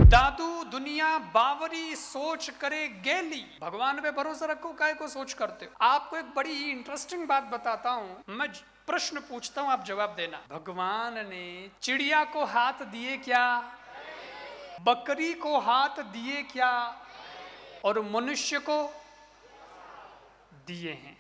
दादू दुनिया बावरी सोच करे गेली। भगवान पे भरोसा रखो, काय को सोच करते हो। आपको एक बड़ी ही इंटरेस्टिंग बात बताता हूं। मैं प्रश्न पूछता हूं, आप जवाब देना। भगवान ने चिड़िया को हाथ दिए क्या? बकरी को हाथ दिए क्या? और मनुष्य को दिए हैं।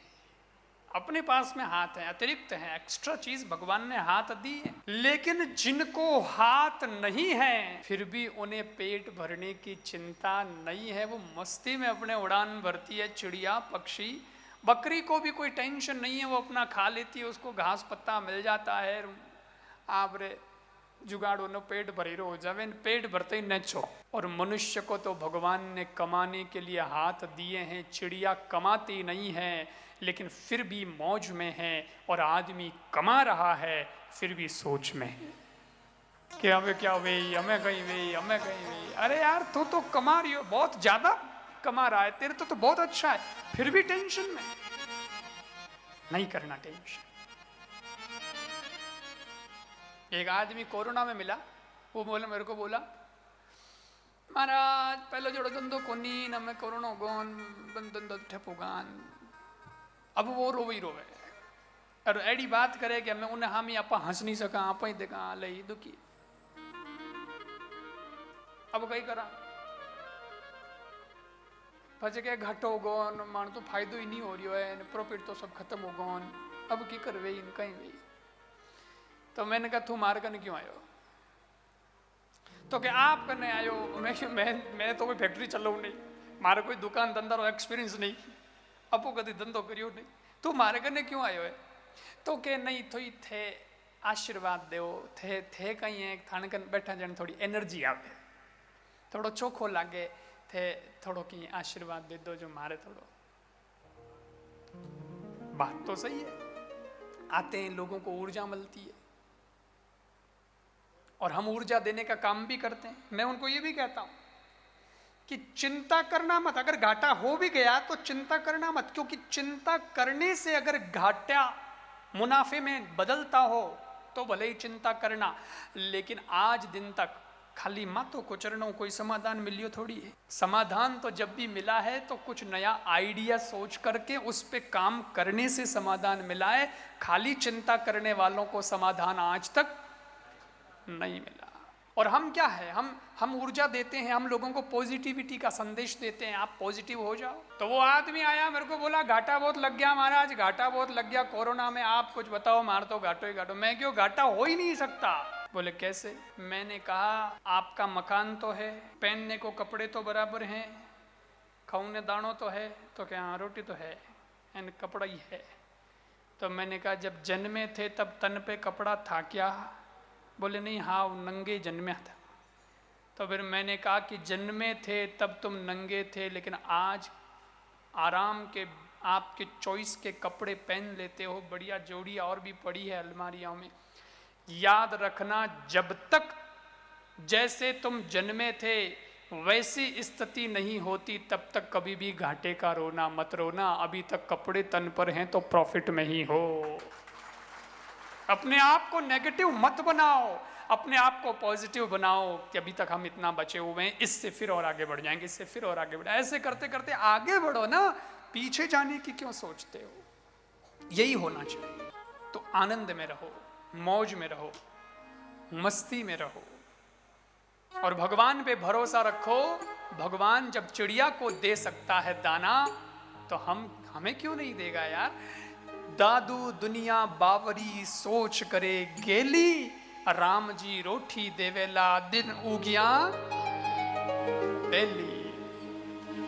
अपने पास में हाथ है, अतिरिक्त है, एक्स्ट्रा चीज भगवान ने हाथ दी है। लेकिन जिनको हाथ नहीं है फिर भी उन्हें पेट भरने की चिंता नहीं है। वो मस्ती में अपने उड़ान भरती है। चिड़िया, पक्षी, बकरी को भी कोई टेंशन नहीं है, वो अपना खा लेती है, उसको घास पत्ता मिल जाता है। आप रे जुगाड़ो न पेट भरी हो जावे, पेट भरते ही नचो। और मनुष्य को तो भगवान ने कमाने के लिए हाथ दिए हैं। चिड़िया कमाती नहीं है लेकिन फिर भी मौज में है, और आदमी कमा रहा है फिर भी सोच में है कि हमें क्या वे, हमें कहीं वे, हमें कहीं वे। अरे यार तू तो कमा रही हो, बहुत ज्यादा कमा रहा है, तेरे तो बहुत अच्छा है, फिर भी टेंशन में। नहीं करना टेंशन। एक आदमी कोरोना में मिला, वो बोले, मेरे को बोला, महाराज पहले जोड़ो धंधो कोनी न, मैं कोरोना गोन बंद धंधो ठेपो गान। अब वो रोवे ही रोवे और एडी बात करे कि मैं उन्हें हामी आप हंस नहीं सका, आप ही देखा लई दुखी। अब कई करा पचे के घट हो गोन, मान तो फायदो ही नहीं हो रही है, प्रॉफिट तो सब खत्म हो गोन। अब की कर वे कहीं वे। तो मैंने कहा तू मार करने क्यों आयो? तो क्या आप करने आयो? मैं तो कोई फैक्ट्री चलाऊ नहीं, मारे कोई दुकान धंधा रो एक्सपीरियंस नहीं, अपो कभी धंधो करियो नहीं, तू मारे करने क्यों आयो है? तो के नहीं थोड़ी थे आशीर्वाद देव थे कहीं है थाने कन बैठा जन थोड़ी एनर्जी आवे, थोड़ो चोखो लागे थे, थोड़ो की आशीर्वाद दे दो जो मारे थोड़ो। बात तो सही है, आते हैं लोगों को ऊर्जा मिलती है और हम ऊर्जा देने का काम भी करते हैं। मैं उनको ये भी कहता हूं कि चिंता करना मत। अगर घाटा हो भी गया तो चिंता करना मत, क्योंकि चिंता करने से अगर घाटा मुनाफे में बदलता हो तो भले ही चिंता करना, लेकिन आज दिन तक खाली मातो को चरणों कोई समाधान मिलियो थोड़ी है। समाधान तो जब भी मिला है तो कुछ नया आइडिया सोच करके उस पे काम करने से समाधान मिला है। खाली चिंता करने वालों को समाधान आज तक नहीं मिला। और हम क्या है, हम ऊर्जा देते हैं, हम लोगों को पॉजिटिविटी का संदेश देते हैं, आप पॉजिटिव हो जाओ। तो वो आदमी आया मेरे को बोला घाटा बहुत लग गया महाराज, घाटा बहुत लग गया कोरोना में, आप कुछ बताओ, मार तो घाटो ही घाटो। मैं क्यों, घाटा हो ही नहीं सकता। बोले कैसे? मैंने कहा आपका मकान तो है, पहनने को कपड़े तो बराबर हैं, खाने दानों तो है, तो क्या हाँ रोटी तो है एंड कपड़ा ही है। तो मैंने कहा जब जन्मे थे तब तन पे कपड़ा था क्या? बोले नहीं, हाँ नंगे जन्मे था। तो फिर मैंने कहा कि जन्मे थे तब तुम नंगे थे, लेकिन आज आराम के आपके चॉइस के कपड़े पहन लेते हो, बढ़िया जोड़ी और भी पड़ी है अलमारियों में। याद रखना, जब तक जैसे तुम जन्मे थे वैसी स्थिति नहीं होती तब तक कभी भी घाटे का रोना मत रोना। अभी तक कपड़े तन पर हैं तो प्रॉफिट में ही हो। अपने आप को नेगेटिव मत बनाओ, अपने आप को पॉजिटिव बनाओ कि अभी तक हम इतना बचे हुए हैं, इससे फिर और आगे बढ़ जाएंगे, इससे फिर और आगे बढ़। ऐसे करते करते आगे बढ़ो ना, पीछे जाने की क्यों सोचते हो? यही होना चाहिए। तो आनंद में रहो, मौज में रहो, मस्ती में रहो और भगवान पे भरोसा रखो। भगवान जब चिड़िया को दे सकता है दाना तो हमें क्यों नहीं देगा यार? दादू दुनिया बावरी सोच करे गेली, राम जी रोटी देवेला दिन उगिया पहली।